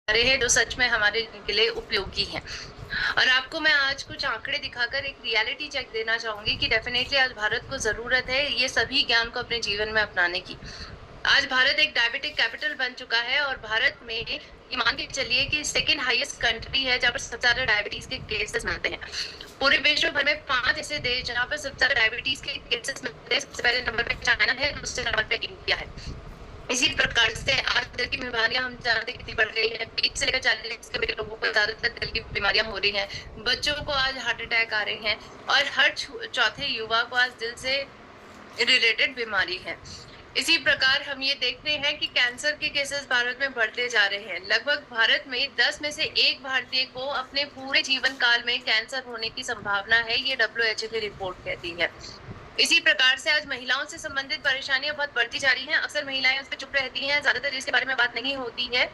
रहे हैं जो सच में हमारे के लिए उपयोगी हैं। और आपको मैं आज कुछ आंकड़े दिखाकर एक रियलिटी चेक देना चाहूंगी कि डेफिनेटली आज भारत को जरूरत है ये सभी ज्ञान को अपने जीवन में अपनाने की। आज भारत एक डायबिटिक कैपिटल बन चुका है और भारत में ये मान के चलिए कि सेकेंड हाईएस्ट कंट्री है जहाँ पर सबसे ज्यादा डायबिटीज के केसेस मिलते हैं। पूरे विश्व भर में 5 ऐसे देश जहाँ पर सबसे ज्यादा डायबिटीज के केसेस मिलते हैं। सबसे पहले नंबर पे चाइना है, दूसरे नंबर पे इंडिया है। इसी प्रकार से आज दिल की बीमारियां हम जानते कितनी बढ़ रही है। 20 से लेकर 40 के लोगों को ज्यादातर दिल की बीमारियां हो रही हैं। बच्चों को आज हार्ट अटैक आ रहे हैं और हर चौथे युवा को आज दिल से रिलेटेड बीमारी है। इसी प्रकार हम ये देख रहे हैं कि कैंसर के केसेस भारत में बढ़ते जा रहे हैं। लगभग भारत में 10 में से 1 भारतीय को अपने पूरे जीवन काल में कैंसर होने की संभावना है, ये WHO की रिपोर्ट कहती है। इसी प्रकार से आज महिलाओं से संबंधित परेशानियां बहुत बढ़ती जा रही हैं। अक्सर महिलाएं उस पर चुप रहती हैं, ज्यादातर इसके बारे में बात नहीं होती है।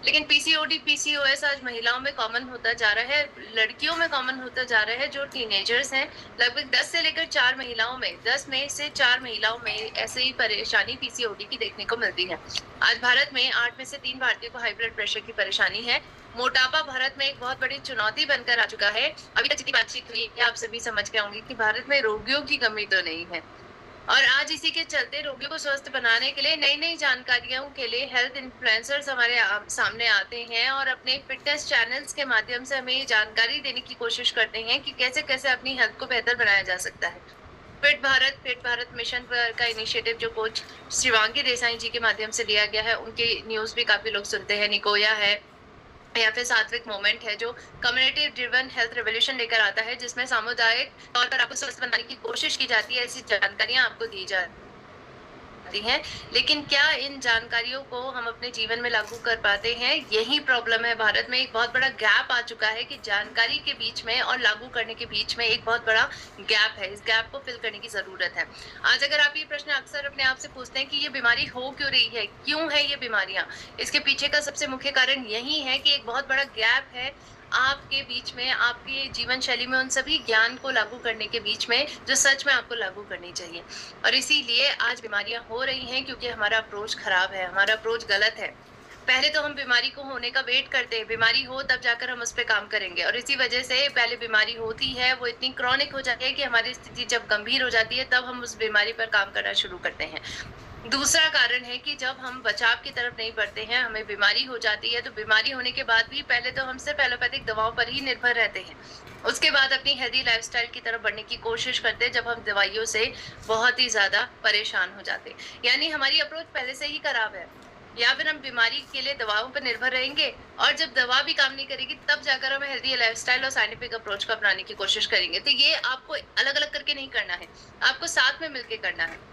लेकिन पीसीओडी, पीसीओएस आज महिलाओं में कॉमन होता जा रहा है, लड़कियों में कॉमन होता जा रहा है जो टीनेजर्स हैं। लगभग 10 से लेकर 4 महिलाओं में 10 में से 4 महिलाओं में ऐसे ही परेशानी पीसीओडी की देखने को मिलती है। आज भारत में 8 में से 3 भारतीयों को हाई ब्लड प्रेशर की परेशानी है। मोटापा भारत में एक बहुत बड़ी चुनौती बनकर आ चुका है। अभी तक जितनी बातचीत हुई है आप सभी समझ गए होंगे कि भारत में रोगियों की कमी तो नहीं है। और आज इसी के चलते रोगियों को स्वस्थ बनाने के लिए नई नई जानकारियों के लिए हेल्थ इन्फ्लुएंसर्स हमारे सामने आते हैं और अपने फिटनेस चैनल्स के माध्यम से हमें जानकारी देने की कोशिश करते हैं कि कैसे कैसे अपनी हेल्थ को बेहतर बनाया जा सकता है। फिट भारत मिशन पर का इनिशिएटिव जो कोच शिवांगी देसाई जी के माध्यम से लिया गया है, उनकी न्यूज भी काफी लोग सुनते हैं। निकोया है या फिर सात्विक मोमेंट है जो कम्युनिटी ड्रिवन हेल्थ रेवोल्यूशन लेकर आता है, जिसमें सामुदायिक तौर पर आपको स्वस्थ बनाने की कोशिश की जाती है। ऐसी जानकारियां आपको दी जाती हैं, लेकिन क्या इन जानकारियों को हम अपने जीवन में लागू कर पाते हैं? यही प्रॉब्लम है। भारत में एक बहुत बड़ा गैप आ चुका है कि जानकारी के बीच में और लागू करने के बीच में एक बहुत बड़ा गैप है। इस गैप को फिल करने की जरूरत है। आज अगर आप ये प्रश्न अक्सर अपने आप से पूछते हैं कि ये बीमारी हो क्यों रही है, क्यों है ये बीमारियां, इसके पीछे का सबसे मुख्य कारण यही है कि एक बहुत बड़ा गैप है आपके बीच में, आपके जीवन शैली में उन सभी ज्ञान को लागू करने के बीच में जो सच में आपको लागू करनी चाहिए। और इसीलिए आज बीमारियां हो रही हैं क्योंकि हमारा अप्रोच खराब है, हमारा अप्रोच गलत है। पहले तो हम बीमारी को होने का वेट करते हैं, बीमारी हो तब जाकर हम उस पर काम करेंगे। और इसी वजह से पहले बीमारी होती है, वो इतनी क्रॉनिक हो जाती है कि हमारी स्थिति जब गंभीर हो जाती है तब हम उस बीमारी पर काम करना शुरू करते हैं। दूसरा कारण है कि जब हम बचाव की तरफ नहीं बढ़ते हैं, हमें बीमारी हो जाती है, तो बीमारी होने के बाद भी पहले तो हम सिर्फ एलोपैथिक दवाओं पर ही निर्भर रहते हैं। उसके बाद अपनी हेल्दी लाइफस्टाइल की तरफ बढ़ने की कोशिश करते हैं जब हम दवाइयों से बहुत ही ज्यादा परेशान हो जाते हैं। यानी हमारी अप्रोच पहले से ही खराब है। या फिर हम बीमारी के लिए दवाओं पर निर्भर रहेंगे और जब दवा भी काम नहीं करेगी तब जाकर हम हेल्दी लाइफस्टाइल और साइंटिफिक अप्रोच को अपनाने की कोशिश करेंगे। तो ये आपको अलग अलग करके नहीं करना है, आपको साथ में मिलकर करना है।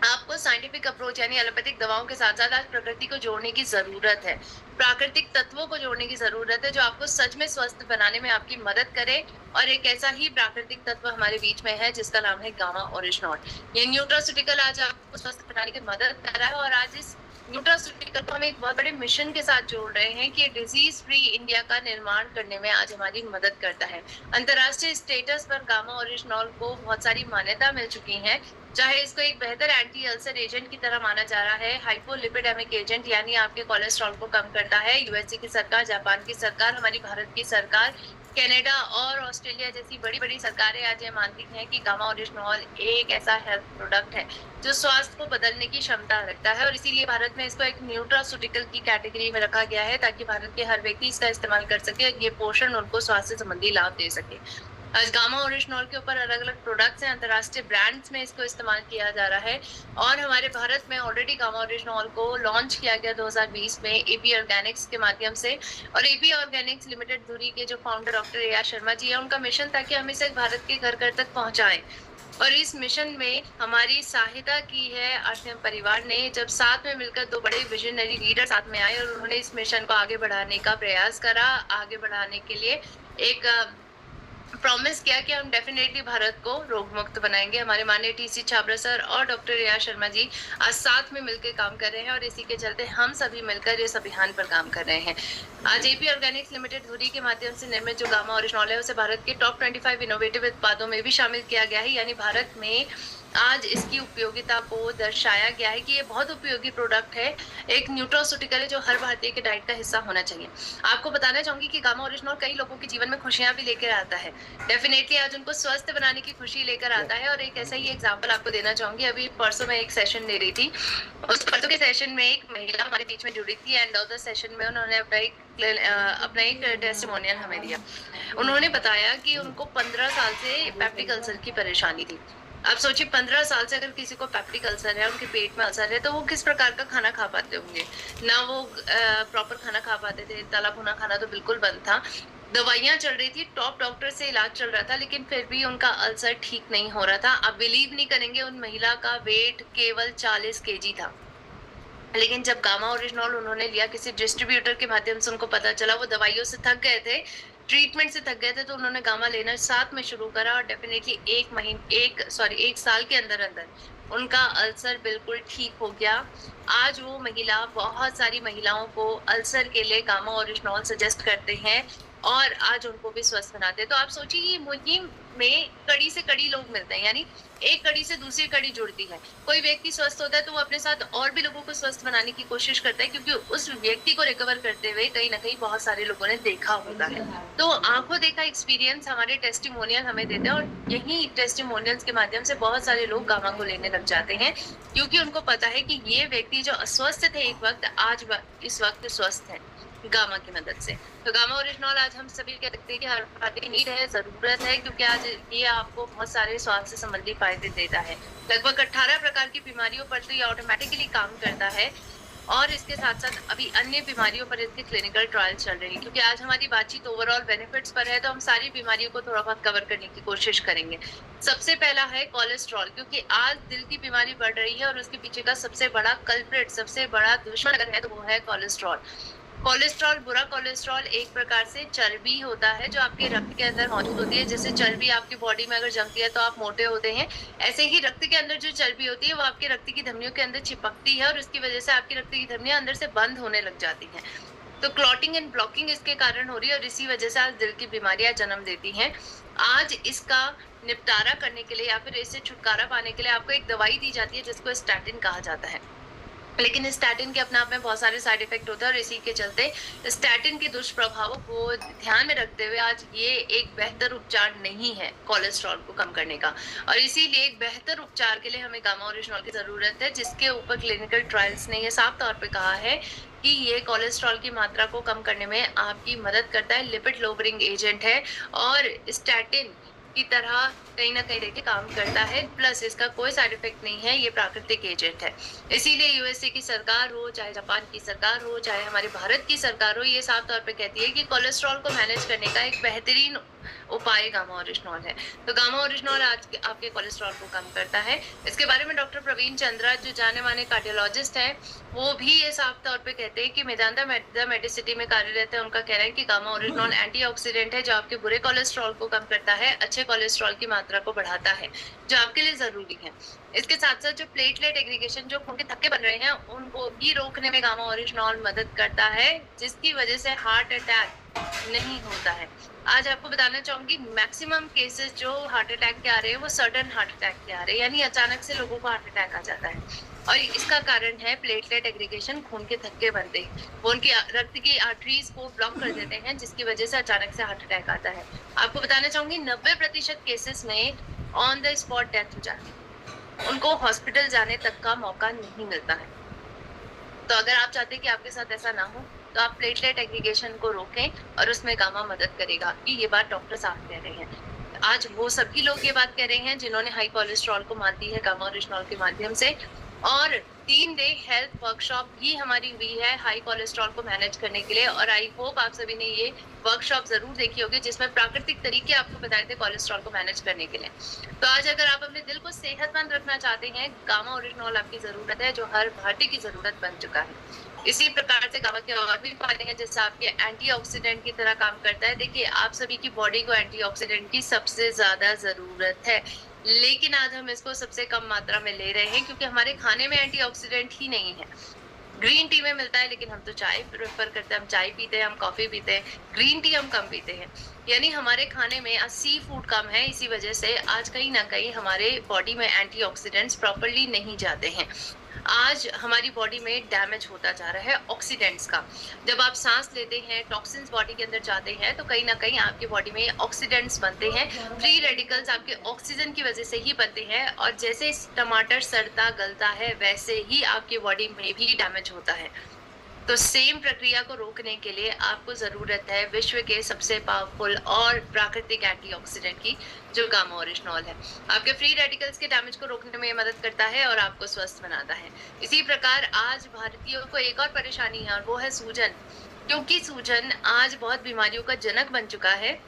आपको साइंटिफिक अप्रोच यानी एलोपैथिक दवाओं के साथ साथ आज प्रकृति को जोड़ने की जरूरत है। प्राकृतिक तत्वों को जोड़ने की जरूरत है जो आपको सच में स्वस्थ बनाने में आपकी मदद करे। और एक ऐसा ही प्राकृतिक तत्व हमारे बीच में है जिसका नाम है गामा ओरिजिनॉल। ये न्यूट्रास्यूटिकल आज आपको स्वस्थ बनाने की मदद कर रहा है। और आज इस न्यूट्रास्यूटिकल को हम एक बहुत बड़े मिशन के साथ जोड़ रहे हैं कि डिजीज फ्री इंडिया का निर्माण करने में आज हमारी मदद करता है। अंतरराष्ट्रीय स्टेटस पर गामा ओरिजिनॉल को बहुत सारी मान्यता मिल चुकी है, चाहे इसको एक बेहतर एंटी अल्सर एजेंट की तरह माना जा रहा है, हाइपोलिपिडेमिक एजेंट यानी आपके कोलेस्ट्रॉल को कम करता है। यूएसए की सरकार, जापान की सरकार, हमारी भारत की सरकार, कनाडा और ऑस्ट्रेलिया जैसी बड़ी बड़ी सरकारें आज ये मानती हैं कि गामा ओरिजिनॉल एक ऐसा हेल्थ प्रोडक्ट है जो स्वास्थ्य को बदलने की क्षमता रखता है। और इसीलिए भारत में इसको एक न्यूट्रास्यूटिकल की कैटेगरी में रखा गया है ताकि भारत के हर व्यक्ति इसका इस्तेमाल कर सके, ये पोषण उनको स्वास्थ्य संबंधी लाभ दे सके। आज गामा ओरिजिनॉल के ऊपर अलग अलग प्रोडक्ट्स हैं, अंतरराष्ट्रीय ब्रांड्स में इसको इस्तेमाल किया जा रहा है। और हमारे भारत में ऑलरेडी गामा ओरिजिनॉल को लॉन्च किया गया 2020 में एपी ऑर्गेनिक्स के माध्यम से। और एपी ऑर्गेनिक्स लिमिटेड धुरी के जो founder doctor A R Sharma ji है, उनका मिशन था कि हम इसे भारत के घर घर तक पहुंचाएं। और इस मिशन में हमारी सहायता की है आरसीएम परिवार ने, जब साथ में मिलकर 2 बड़े विजनरी लीडर साथ में आए और उन्होंने इस मिशन को आगे बढ़ाने का प्रयास करा। आगे बढ़ाने के लिए एक प्रॉमिस किया कि हम डेफिनेटली भारत को रोग मुक्त बनाएंगे। हमारे माननीय टीसी छाबड़ा सर और डॉक्टर ए आर शर्मा जी आज साथ में मिलकर काम कर रहे हैं और इसी के चलते हम सभी मिलकर इस अभियान पर काम कर रहे हैं। आज एपी ऑर्गेनिक्स लिमिटेड धुरी के माध्यम से निर्मित जो गामा ओरिजिनॉल है उसे भारत के टॉप 25 इनोवेटिव उत्पादों में भी शामिल किया गया है। यानी भारत में आज इसकी उपयोगिता को दर्शाया गया है कि ये बहुत उपयोगी प्रोडक्ट है, एक न्यूट्रास्यूटिकल है जो हर भारतीय के डाइट का हिस्सा होना चाहिए। आपको बताना चाहूंगी कि गामा ओरिजिनल कई लोगों के जीवन में खुशियां भी लेकर आता है। डेफिनेटली आज उनको स्वस्थ बनाने की खुशी लेकर आता है। और एक ऐसा ही एग्जांपल आपको देना चाहूंगी। अभी परसों मैं एक सेशन दे रही थी, उस परसों के सेशन में एक महिला हमारे बीच में जुड़ी थी एंड ऑफ द सेशन में उन्होंने अपना एक टेस्टिमोनियल हमें दिया। उन्होंने बताया कि उनको 15 साल से पेप्टिक अल्सर की परेशानी थी। आप सोचिए 15 साल से अगर किसी को पेप्टिक अल्सर है, उनके पेट में अल्सर है, तो वो किस प्रकार का खाना खा पाते होंगे। ना वो प्रॉपर खाना खा पाते थे, तला भुना खाना तो बिल्कुल बंद था। दवाइयां चल रही थी, टॉप डॉक्टर से इलाज चल रहा था, लेकिन फिर भी उनका अल्सर ठीक नहीं हो रहा था। आप बिलीव नहीं करेंगे, उन महिला का वेट केवल 40 केजी था। लेकिन जब गामा ओरिजिनल उन्होंने लिया, किसी डिस्ट्रीब्यूटर के माध्यम से उनको पता चला, वो दवाइयों से थक गए थे, ट्रीटमेंट से थक गए थे, तो उन्होंने गामा लेना साथ में शुरू करा और डेफिनेटली एक साल के अंदर अंदर उनका अल्सर बिल्कुल ठीक हो गया। आज वो महिला बहुत सारी महिलाओं को अल्सर के लिए गामा ओरिजिनल सजेस्ट करते हैं और आज उनको भी स्वस्थ बनाते हैं। तो आप सोचिए ये मुहिम में कड़ी से कड़ी लोग मिलते हैं, यानी एक कड़ी से दूसरी कड़ी जुड़ती है। कोई व्यक्ति स्वस्थ होता है तो वो अपने साथ और भी लोगों को स्वस्थ बनाने की कोशिश करता है, क्योंकि उस व्यक्ति को रिकवर करते हुए कहीं ना कहीं बहुत सारे लोगों ने देखा होता है। तो आंखों देखा एक्सपीरियंस हमारे टेस्टिमोनियल हमें देते हैं और यही टेस्टिमोनियल्स के माध्यम से बहुत सारे लोग गामा को लेने लग जाते हैं, क्योंकि उनको पता है कि ये व्यक्ति जो अस्वस्थ थे एक वक्त, आज इस वक्त स्वस्थ है गामा की मदद से। तो गामा ओरिजिनल आज हम सभी कहते हैं कि हर भारतीय की नीड है, जरूरत है, क्योंकि आज ये आपको बहुत सारे स्वास्थ्य संबंधी फायदे देता है। लगभग 18 प्रकार की बीमारियों पर तो ये ऑटोमेटिकली काम करता है और इसके साथ साथ अभी अन्य बीमारियों पर इसके क्लिनिकल ट्रायल चल रहे हैं। क्योंकि आज हमारी बातचीत ओवरऑल बेनिफिट्स पर है, तो हम सारी बीमारियों को थोड़ा बहुत कवर करने की कोशिश करेंगे। सबसे पहला है कोलेस्ट्रॉल, क्योंकि आज दिल की बीमारी बढ़ रही है और उसके पीछे का सबसे बड़ा कल्प्रिट, सबसे बड़ा दुश्मन अगर है तो वो है कोलेस्ट्रॉल। कोलेस्ट्रॉल, बुरा कोलेस्ट्रॉल एक प्रकार से चर्बी होता है जो आपके रक्त के अंदर मौजूद होती है। जैसे चर्बी आपकी बॉडी में अगर जमती है तो आप मोटे होते हैं, ऐसे ही रक्त के अंदर जो चर्बी होती है वो आपके रक्त की धमनियों के अंदर चिपकती है और उसकी वजह से आपकी रक्त की धमनियां अंदर से बंद होने लग जाती हैं। तो क्लॉटिंग एंड ब्लॉकिंग इसके कारण हो रही है और इसी वजह से आज दिल की बीमारियां जन्म देती हैं। आज इसका निपटारा करने के लिए या फिर इससे छुटकारा पाने के लिए आपको एक दवाई दी जाती है जिसको स्टैटिन कहा जाता है। लेकिन स्टैटिन के अपने आप में बहुत सारे साइड इफेक्ट होते हैं और इसी के चलते स्टैटिन के दुष्प्रभावों को ध्यान में रखते हुए आज ये एक बेहतर उपचार नहीं है कोलेस्ट्रॉल को कम करने का। और इसीलिए एक बेहतर उपचार के लिए हमें गामा ओरिजिनल की जरूरत है, जिसके ऊपर क्लिनिकल ट्रायल्स ने ये साफ तौर पे कहा है कि ये कोलेस्ट्रॉल की मात्रा को कम करने में आपकी मदद करता है, लिपिड लोबरिंग एजेंट है और स्टैटिन की तरह कहीं ना कहीं देखिए काम करता है। प्लस इसका कोई साइड इफेक्ट नहीं है, ये प्राकृतिक एजेंट है। इसीलिए यूएसए की सरकार हो, चाहे जापान की सरकार हो, चाहे हमारे भारत की सरकार हो, ये साफ तौर पे कहती है कि कोलेस्ट्रॉल को मैनेज करने का एक बेहतरीन उपाय गामा ओरिजिनल है। तो गामा ओरिजिनल आज आपके कोलेस्ट्रॉल को कम करता है। इसके बारे में डॉक्टर प्रवीण चंद्रा जो जाने माने कार्डियोलॉजिस्ट हैं, वो भी ये साफ तौर पे कहते हैं कि मेदांता मेडिसिटी में कार्यरत है। उनका कहना है कि गामा ओरिजिनल एंटीऑक्सीडेंट है जो आपके बुरे कोलेस्ट्रॉल को कम करता है, अच्छे कोलेस्ट्रॉल की मात्रा को बढ़ाता है, जो आपके लिए जरूरी है। इसके साथ साथ जो प्लेटलेट एग्रीगेशन, जो खून के थक्के बन रहे हैं, उनको भी रोकने में गामा ओरिजिनल मदद करता है, जिसकी वजह से हार्ट अटैक नहीं होता है। आज आपको बताना चाहूंगी मैक्सिमम केसेस जो हार्ट अटैक के आ रहे हैं वो सडन हार्ट अटैक के आ रहे हैं, यानी अचानक से लोगों को हार्ट अटैक आ जाता है और इसका कारण है प्लेटलेट एग्रीगेशन, खून के थक्के बनते हैं, वो उनकी रक्त की आर्टरीज को ब्लॉक कर देते हैं, जिसकी वजह से अचानक से हार्ट अटैक आता है। आपको बताना चाहूंगी 90% केसेस में ऑन द स्पॉट डेथ हो जाती है, उनको हॉस्पिटल जाने तक का मौका नहीं मिलता है। तो अगर आप चाहते हैं कि आपके साथ ऐसा ना हो तो आप प्लेटलेट एग्रीगेशन को रोकें और उसमें गामा मदद करेगा। कि ये बात डॉक्टर साहब कह रहे हैं। आज वो सभी लोग ये बात कह रहे हैं जिन्होंने हाई कोलेस्ट्रॉल को मात दी है गामा ओरिजिनल के माध्यम से। और 3 डे हेल्थ वर्कशॉप भी हमारी हुई है हाई कोलेस्ट्रॉल को मैनेज करने के लिए और आई होप आप सभी ने ये वर्कशॉप जरूर देखी होगी, जिसमें प्राकृतिक तरीके आपको बताए थे कोलेस्ट्रॉल को मैनेज करने के लिए। तो आज अगर आप अपने दिल को सेहतमंद रखना चाहते हैं, गामा ओरिजिनल आपकी जरूरत है, जो हर भारतीय की जरूरत बन चुका है। इसी प्रकार से गामा के और भी फायदे हैं, जैसे आपके एंटीऑक्सीडेंट की तरह काम करता है। देखिए आप सभी की बॉडी को एंटीऑक्सीडेंट की सबसे ज्यादा जरूरत है, लेकिन आज हम इसको सबसे कम मात्रा में ले रहे हैं क्योंकि हमारे खाने में एंटीऑक्सीडेंट ही नहीं है। ग्रीन टी में मिलता है, लेकिन हम तो चाय प्रेफर करते हैं, हम चाय पीते हैं, हम कॉफी पीते हैं, ग्रीन टी हम कम पीते हैं। यानी हमारे खाने में सी फूड कम है, इसी वजह से आज कहीं ना कहीं हमारे बॉडी में एंटीऑक्सीडेंट्स प्रॉपरली नहीं जाते हैं। आज हमारी बॉडी में डैमेज होता जा रहा है ऑक्सीडेंट्स का। जब आप सांस लेते हैं, टॉक्सिन्स बॉडी के अंदर जाते हैं, तो कहीं ना कहीं आपकी बॉडी में ऑक्सीडेंट्स बनते हैं। फ्री रेडिकल्स आपके ऑक्सीजन की वजह से ही बनते हैं, और जैसे टमाटर सड़ता गलता है, वैसे ही आपकी बॉडी में भी डैमेज होता है। तो सेम प्रक्रिया को रोकने के लिए आपको जरूरत है विश्व के सबसे पावरफुल और प्राकृतिक एंटीऑक्सीडेंट की, जो गामा ओरिजिनॉल है। आपके फ्री रेडिकल्स के डैमेज को रोकने में मदद करता है और आपको स्वस्थ बनाता है। इसी प्रकार आज भारतीयों को एक और परेशानी है, और वो है सूजन। क्योंकि सूजन आज बहुत बीमारियों का जनक बन चुका है।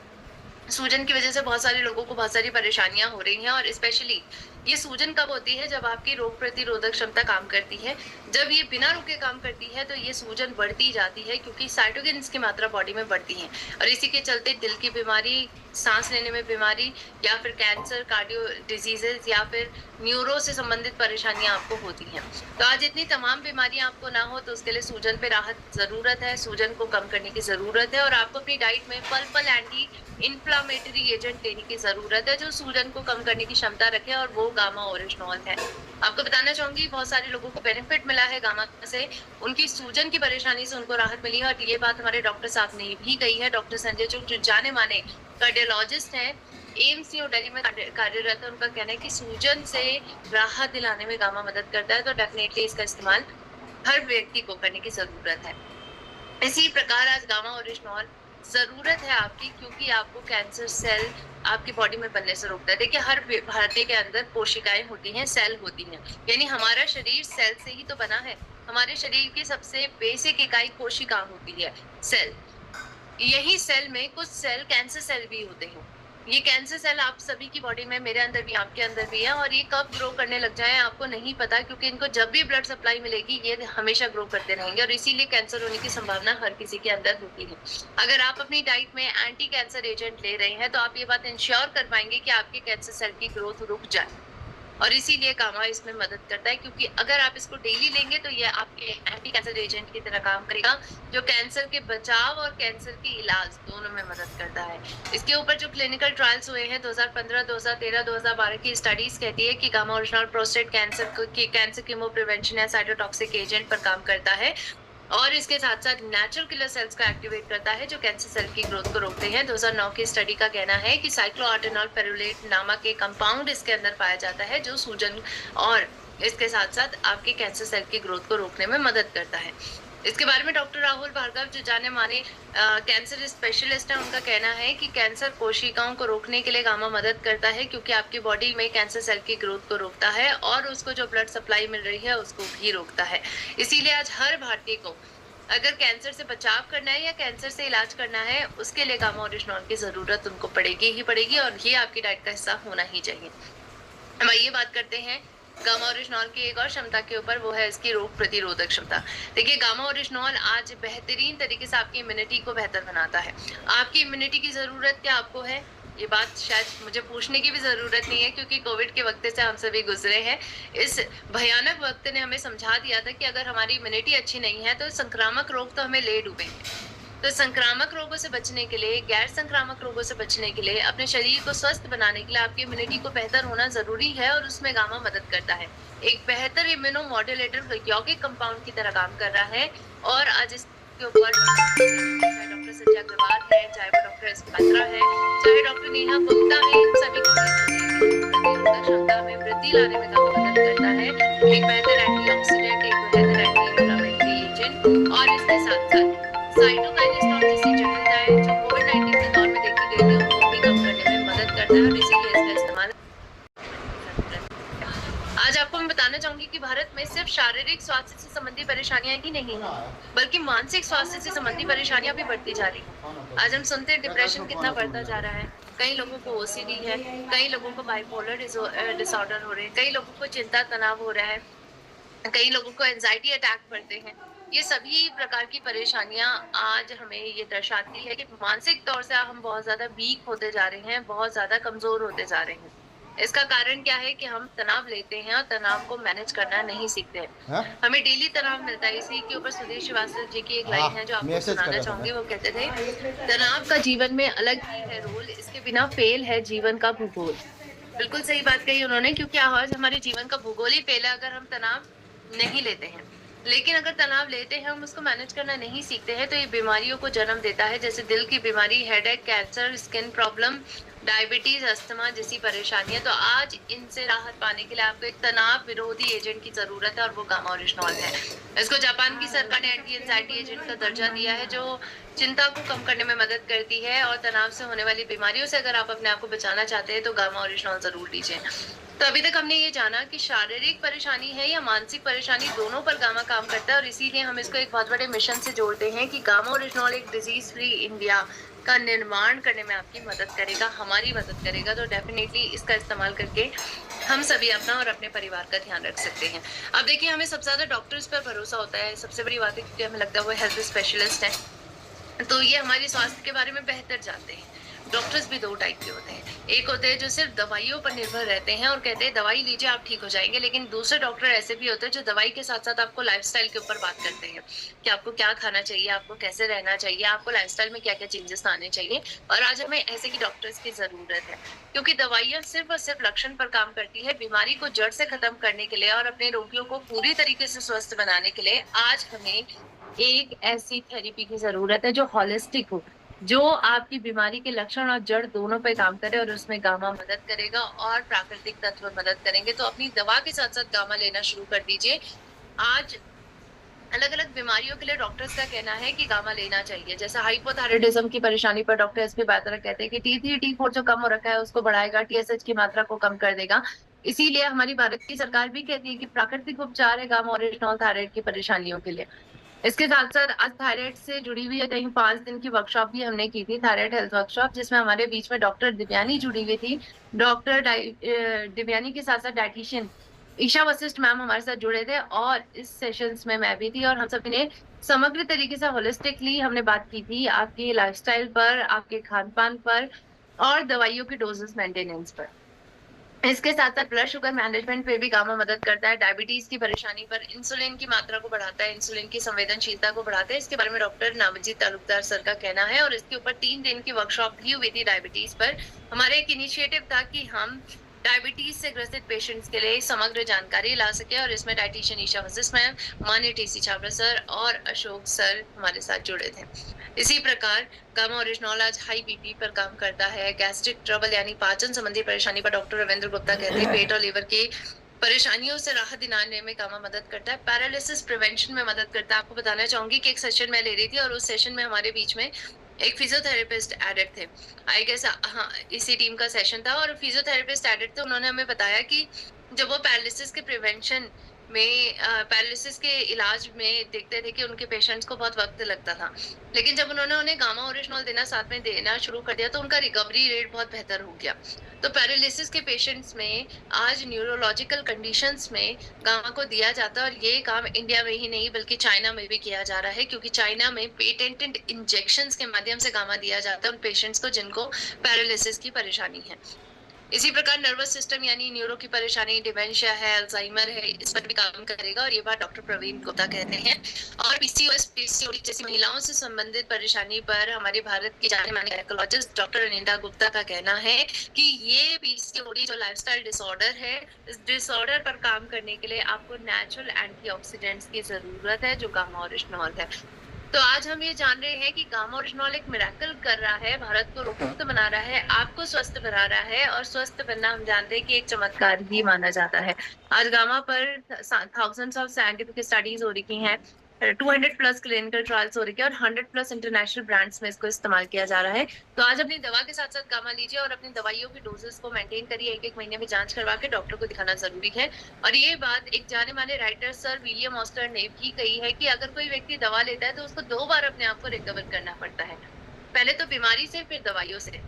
सूजन की वजह से बहुत सारे लोगों को बहुत सारी परेशानियां हो रही हैं, और स्पेशली ये सूजन कब होती है? जब आपकी रोग प्रतिरोधक क्षमता काम करती है। जब ये बिना रुके काम करती है, तो ये सूजन बढ़ती जाती है, क्योंकि साइटोकिन्स की मात्रा बॉडी में बढ़ती है, और इसी के चलते दिल की बीमारी, सांस लेने में बीमारी, या फिर कैंसर, कार्डियो डिजीजेस, या फिर न्यूरो से संबंधित परेशानियां आपको होती हैं। तो आज इतनी तमाम बीमारियां आपको ना हो, तो उसके लिए सूजन पे राहत जरूरत है, सूजन को कम करने की जरूरत है, और आपको अपनी डाइट में पल पल एंटी इन्फ्लामेटरी एजेंट लेने की जरूरत है, जो सूजन को कम करने की क्षमता रखे, और वो गामा ओरिजिनॉल है। आपको बताना चाहूंगी, बहुत सारे लोगों को बेनिफिट मिला है गामा से, उनकी सूजन की परेशानी से उनको राहत मिली है, और ये बात हमारे डॉक्टर साहब ने भी कही है। डॉक्टर संजय चुग, जो जाने माने कार्डियोलॉजिस्ट हैं, एम्स न्यू दिल्ली में कार्यरत है, उनका कहना है कि सूजन से राहत दिलाने में गामा मदद करता है, तो डेफिनेटली इसका इस्तेमाल हर व्यक्ति को करने की जरूरत है। इसी प्रकार आज गामा ओरिजिनॉल जरूरत है आपकी, क्योंकि आपको कैंसर सेल आपकी बॉडी में बनने से रोकता है। देखिए, हर भारतीय के अंदर कोशिकाएं होती हैं, सेल होती हैं, यानी हमारा शरीर सेल से ही तो बना है। हमारे शरीर की सबसे बेसिक इकाई कोशिका होती है, सेल। यही सेल में कुछ सेल कैंसर सेल भी होते हैं। ये कैंसर सेल आप सभी की बॉडी में, मेरे अंदर भी, आपके अंदर भी है, और ये कब ग्रो करने लग जाए आपको नहीं पता, क्योंकि इनको जब भी ब्लड सप्लाई मिलेगी ये हमेशा ग्रो करते रहेंगे, और इसीलिए कैंसर होने की संभावना हर किसी के अंदर होती है। अगर आप अपनी डाइट में एंटी कैंसर एजेंट ले रहे हैं, तो आप ये बात इंश्योर कर पाएंगे कि आपके कैंसर सेल की ग्रोथ रुक जाए, और इसीलिए गामा इसमें मदद करता है, क्योंकि अगर आप इसको डेली लेंगे, तो ये आपके एंटी कैंसर एजेंट की तरह काम करेगा, जो कैंसर के बचाव और कैंसर के इलाज दोनों में मदद करता है। इसके ऊपर जो क्लिनिकल ट्रायल्स हुए हैं 2015, 2013, 2012 की स्टडीज कहती है कि gamma oryzanol prostate cancer chemo prevention या साइटोटॉक्सिक एजेंट पर काम करता है, और इसके साथ साथ नेचुरल किलर सेल्स को एक्टिवेट करता है, जो कैंसर सेल की ग्रोथ को रोकते हैं। 2009 की स्टडी का कहना है कि साइक्लोआर्टेनॉल पेरुलेट नामक एक कंपाउंड इसके अंदर पाया जाता है, जो सूजन और इसके साथ साथ आपके कैंसर सेल की ग्रोथ को रोकने में मदद करता है। इसके बारे में डॉक्टर राहुल भार्गव, जो जाने माने कैंसर स्पेशलिस्ट है, उनका कहना है कि कैंसर कोशिकाओं को रोकने के लिए गामा मदद करता है, क्योंकि आपकी बॉडी में कैंसर सेल की ग्रोथ को रोकता है, और उसको जो ब्लड सप्लाई मिल रही है उसको भी रोकता है। इसीलिए आज हर भारतीय को अगर कैंसर से बचाव करना है या कैंसर से इलाज करना है, उसके लिए गामा ओरिजिनॉल की जरूरत उनको पड़ेगी ही पड़ेगी, और ये आपकी डाइट का हिस्सा होना ही चाहिए। हम ये बात करते हैं गामा ओरिजिनॉल की एक और क्षमता के ऊपर, वो है इसकी रोग प्रतिरोधक क्षमता। देखिए, गामा ओरिजिनॉल आज बेहतरीन तरीके से आपकी इम्यूनिटी को बेहतर बनाता है। आपकी इम्यूनिटी की जरूरत क्या आपको है? ये बात शायद मुझे पूछने की भी जरूरत नहीं है, क्योंकि कोविड के वक्त से हम सभी गुजरे हैं। इस भयानक वक्त ने हमें समझा दिया था कि अगर हमारी इम्यूनिटी अच्छी नहीं है, तो संक्रामक रोग तो हमें ले डूबेंगे। तो संक्रामक रोगों से बचने के लिए, गैर संक्रामक रोगों से बचने के लिए, अपने शरीर को स्वस्थ बनाने के लिए आपकी इम्यूनिटी को बेहतर होना जरूरी है, और उसमें गामा मदद करता है। एक बेहतर इम्यूनो मॉड्यूलेटर यौगिक कंपाउंड की तरह काम कर रहा है, और आज इसके ऊपर डॉक्टर संजय अग्रवाल है, चाहे वो डॉक्टर एस बत्रा है, चाहे डॉक्टर नेहा गुप्ता है, इन सभी की प्रतिरोधक क्षमता में वृद्धि लाने में गामा मदद करता है। एक बेहतर एंटीऑक्सीडेंट, एक बेहतर एंटी इन्फ्लेमेटरी एजेंट, और इसके साथ साथ साइटोकाइनेस नाम जैसी जटिलताएं जो कोविड-19 के दौर में देखी गई थी, उनको भी कम करने में मदद करता है, और इसीलिए इसका इस्तेमाल। आज आपको मैं बताना चाहूंगी कि भारत में सिर्फ शारीरिक स्वास्थ्य से संबंधी परेशानियां ही नहीं है, बल्कि मानसिक स्वास्थ्य से संबंधी परेशानियां भी बढ़ती जा रही हैं। आज हम सुनते हैं डिप्रेशन कितना बढ़ता जा रहा है, कई लोगों को ओसीडी है, कई लोगों को बाइपोलर डिसऑर्डर हो रहे हैं, कई लोगों को चिंता तनाव हो रहा है, कई लोगों को एंजाइटी अटैक पड़ते हैं। ये सभी प्रकार की परेशानियां आज हमें ये दर्शाती है कि मानसिक तौर से हम बहुत ज्यादा वीक होते जा रहे हैं, बहुत ज्यादा कमजोर होते जा रहे हैं। इसका कारण क्या है कि हम तनाव लेते हैं और तनाव को मैनेज करना नहीं सीखते हैं। हाँ? हमें डेली तनाव मिलता है। इसी के ऊपर सुधीर श्रीवास्तव जी की एक लाइन है हाँ, जो आपको मैसेज कर सुनाना रहा था मैं। चाहूँगी। वो कहते थे, "तनाव का जीवन में अलग ही है रोल, इसके बिना फेल है जीवन का भूगोल।" बिल्कुल सही बात कही उन्होंने, क्योंकि आज हमारे जीवन का भूगोल ही फेल है अगर हम तनाव नहीं लेते हैं। लेकिन अगर तनाव लेते हैं, हम उसको मैनेज करना नहीं सीखते हैं, तो ये बीमारियों को जन्म देता है, जैसे दिल की बीमारी, headache, cancer, skin problem, diabetes, asthma जैसी परेशानियां। तो आज इनसे राहत पाने के लिए आपको एक तनाव विरोधी एजेंट की जरूरत है, और वो गामा ओरिजिनॉल है। इसको जापान की सरकार ने एंटी एंजाइटी एजेंट का दर्जा दिया है, जो चिंता को कम करने में मदद करती है। और तनाव से होने वाली बीमारियों से अगर आप अपने आप को बचाना चाहते हैं, तो गामा ओरिजिनॉल जरूर लीजिए। तो अभी तक हमने ये जाना कि शारीरिक परेशानी है या मानसिक परेशानी, दोनों पर गामा काम करता है, और इसीलिए हम इसको एक बहुत बड़े मिशन से जोड़ते हैं कि गामा ओरिजिनॉल एक डिजीज फ्री इंडिया का निर्माण करने में आपकी मदद करेगा, हमारी मदद करेगा। तो डेफिनेटली इसका इस्तेमाल करके हम सभी अपना और अपने परिवार का ध्यान रख सकते हैं। अब देखिए, हमें सबसे ज्यादा डॉक्टर्स पर भरोसा होता है, सबसे बड़ी बात है, क्योंकि हमें लगता है वो हेल्थ स्पेशलिस्ट है, तो ये हमारे स्वास्थ्य के बारे में बेहतर जानते हैं। डॉक्टर्स भी 2 टाइप के होते हैं। एक होते हैं जो सिर्फ दवाइयों पर निर्भर रहते हैं और कहते हैं दवाई लीजिए आप ठीक हो जाएँगे। लेकिन दूसरे डॉक्टर ऐसे भी होते हैं जो दवाई के साथ-साथ आपको लाइफ़स्टाइल के ऊपर बात करते हैं कि आपको क्या खाना चाहिए, आपको कैसे रहना चाहिए, आपको लाइफ़स्टाइल में क्या-क्या चेंजेस लाने चाहिए। और आज हमें ऐसे ही डॉक्टर्स की ज़रूरत है, क्योंकि दवाइयाँ सिर्फ और सिर्फ लक्षण पर काम करती है। बीमारी को जड़ से खत्म करने के लिए और अपने रोगियों को पूरी तरीके से स्वस्थ बनाने के लिए आज हमें एक ऐसी थेरेपी की ज़रूरत है जो होलिस्टिक हो, जो आपकी बीमारी के लक्षण और जड़ दोनों पे काम करे, और उसमें गामा मदद करेगा और प्राकृतिक तत्व मदद करेंगे। तो अपनी दवा के साथ-साथ गामा लेना शुरू कर दीजिए। आज अलग-अलग बीमारियों के लिए डॉक्टर्स का कहना है कि गामा लेना चाहिए। जैसे हाइपोथायरायडिज़्म की परेशानी पर डॉक्टर एसपी बात्रा कहते हैं कि T3, T4 जो कम हो रखा है उसको बढ़ाएगा, TSH की मात्रा को कम कर देगा। इसीलिए हमारी भारत की सरकार भी कहती है कि प्राकृतिक उपचार है गामा ओरिजिनॉल थायराइड की परेशानियों के लिए। इसके साथ-साथ आज थायराइड से जुड़ी हुई कहीं 5 दिन की वर्कशॉप भी हमने की थी, थायराइड हेल्थ वर्कशॉप, जिसमें हमारे बीच में डॉक्टर दिव्यानी जुड़ी हुई थी। दिव्यानी के साथ-साथ डायटीशियन ईशा वशिष्ठ मैम हमारे साथ जुड़े थे, और इस सेशंस में मैं भी थी, और हम सभी ने समग्र तरीके से होलिस्टिकली हमने बात की थी आपके लाइफ़स्टाइल पर, आपके खान-पान पर और दवाइयों की डोज़ेस मेंटेनेंस पर। इसके साथ-साथ ब्लड शुगर मैनेजमेंट पे भी गामा मदद करता है, डायबिटीज़ की परेशानी पर इंसुलिन की मात्रा को बढ़ाता है, इंसुलिन की संवेदनशीलता को बढ़ाता है। इसके बारे में डॉक्टर नामजीत तालुकदार सर का कहना है, और इसके ऊपर 3 दिन की वर्कशॉप भी हुई थी डायबिटीज़ पर। हमारा एक इनिशिएटिव था कि हम डायबिटीज़ से ग्रसित पेशेंट्स के लिए समग्र जानकारी ला सकें, और इसमें डायटीशियन ईशा वशिष्ठ मैम, माननीय टीसी छाबड़ा सर और अशोक सर हमारे साथ जुड़े थे। इसी प्रकार गामा ओरिजिनॉल आज हाई बीपी पर काम करता है, गैस्ट्रिक ट्रबल यानी पाचन संबंधी परेशानी पर डॉक्टर रविंद्र गुप्ता कहते हैं पेट और लीवर की परेशानियों से राहत दिलाने में गामा मदद करता है, पैरालिसिस प्रिवेंशन में मदद करता है। आपको बताना चाहूंगी कि एक सेशन मैं ले रही थी, और उस सेशन में हमारे बीच में एक फिजियोथेरेपिस्ट एडेड थे। आई गेस हाँ, इसी टीम का सेशन था, और फिजियोथेरेपिस्ट एडेड थे। उन्होंने हमें बताया कि जब वो पैरालिसिस के प्रिवेंशन में पैरालिसिस के इलाज में देखते थे कि उनके पेशेंट्स को बहुत वक्त लगता था, लेकिन जब उन्होंने उन्हें गामा ओरिजिनॉल देना साथ में देना शुरू कर दिया, तो उनका रिकवरी रेट बहुत बेहतर हो गया। तो पैरालिसिस के पेशेंट्स में आज न्यूरोलॉजिकल कंडीशंस में गामा को दिया जाता है, और ये काम इंडिया में ही नहीं बल्कि चाइना में भी किया जा रहा है, क्योंकि चाइना में पेटेंटेड इंजेक्शंस के माध्यम से गामा दिया जाता है उन पेशेंट्स को जिनको पैरालिसिस की परेशानी है। इसी प्रकार नर्वस सिस्टम यानी न्यूरो की परेशानी, डिमेंशिया है, अल्जाइमर है, इस पर भी काम करेगा, और ये बात डॉक्टर प्रवीण गुप्ता कहते हैं। और पीसीओएस, पीसीओडी जैसी महिलाओं से संबंधित परेशानी पर हमारे भारत की जाने माने गायकोलॉजिस्ट डॉक्टर अनिंदा गुप्ता का कहना है कि ये पीसीओडी जो लाइफस्टाइल डिसऑर्डर है, इस डिसऑर्डर पर काम करने के लिए आपको नेचुरल एंटीऑक्सीडेंट्स की जरूरत है, जो गामा ओरिजिनॉल है। तो आज हम ये जान रहे हैं कि गामा ओरिजिनॉल एक मिरेकल कर रहा है, भारत को रोगमुक्त बना रहा है, आपको स्वस्थ बना रहा है, और स्वस्थ बनना हम जानते हैं कि एक चमत्कार ही माना जाता है। आज गामा पर थाउजेंड्स ऑफ साइंटिफिक स्टडीज हो रही हैं, 200 प्लस क्लिनिकल ट्रायल्स हो रही है, और 100 प्लस इंटरनेशनल ब्रांड्स में इसको इस्तेमाल किया जा रहा है। तो आज अपनी दवा के साथ साथ गामा लीजिए, और अपनी दवाइयों की डोजेस को मेंटेन करिए, 1-1 महीने में जांच करवा के डॉक्टर को दिखाना जरूरी है। और ये बात एक जाने माने राइटर सर विलियम ऑस्टर ने भी कही है कि अगर कोई व्यक्ति दवा लेता है तो उसको 2 बार अपने आप को रिकवर करना पड़ता है, पहले तो बीमारी से, फिर दवाइयों से।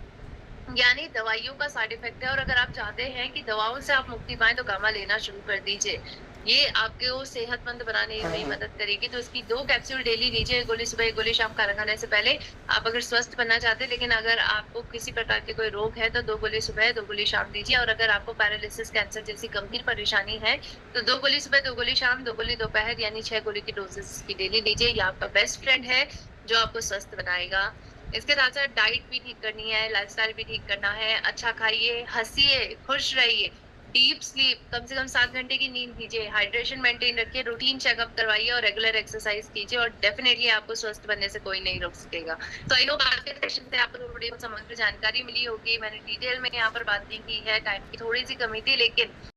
यानी दवाइयों का साइड इफेक्ट है, और अगर आप चाहते हैं कि दवाओं से आप मुक्ति पाएं तो गामा लेना शुरू कर दीजिए। ये आपको सेहतमंद बनाने हाँ, में हाँ। मदद करेगी। तो इसकी 2 कैप्सूल डेली लीजिए, 1 गोली सुबह, 1 गोली शाम खाना खाने से पहले। आप अगर स्वस्थ बनना चाहते हैं, लेकिन अगर आपको किसी प्रकार के कोई रोग है, तो 2 गोली सुबह, 2 गोली शाम लीजिए। और अगर आपको पैरालिसिस, कैंसर जैसी गंभीर परेशानी है, तो 2 गोली सुबह, 2 गोली शाम, 2 गोली दोपहर, यानी 6 गोली की डोज़ेज़ की डेली लीजिए। ये आपका बेस्ट फ्रेंड है, जो आपको स्वस्थ बनाएगा। इसके साथ-साथ डाइट भी ठीक करनी है, लाइफ़स्टाइल भी ठीक करना है, अच्छा खाइए, हँसिए, खुश रहिए। डीप स्लीप, कम से कम 7 घंटे की नींद लीजिए, हाइड्रेशन मेंटेन रखिए, रूटीन चेकअप करवाइए और रेगुलर एक्सरसाइज कीजिए, और डेफिनिटली आपको स्वस्थ बनने से कोई नहीं रोक सकेगा। तो आई होप आज के सेशन से आपको थोड़ी बहुत समग्र जानकारी मिली होगी। मैंने डिटेल में यहाँ पर बात नहीं की है, टाइम की थोड़ी सी कमी थी, लेकिन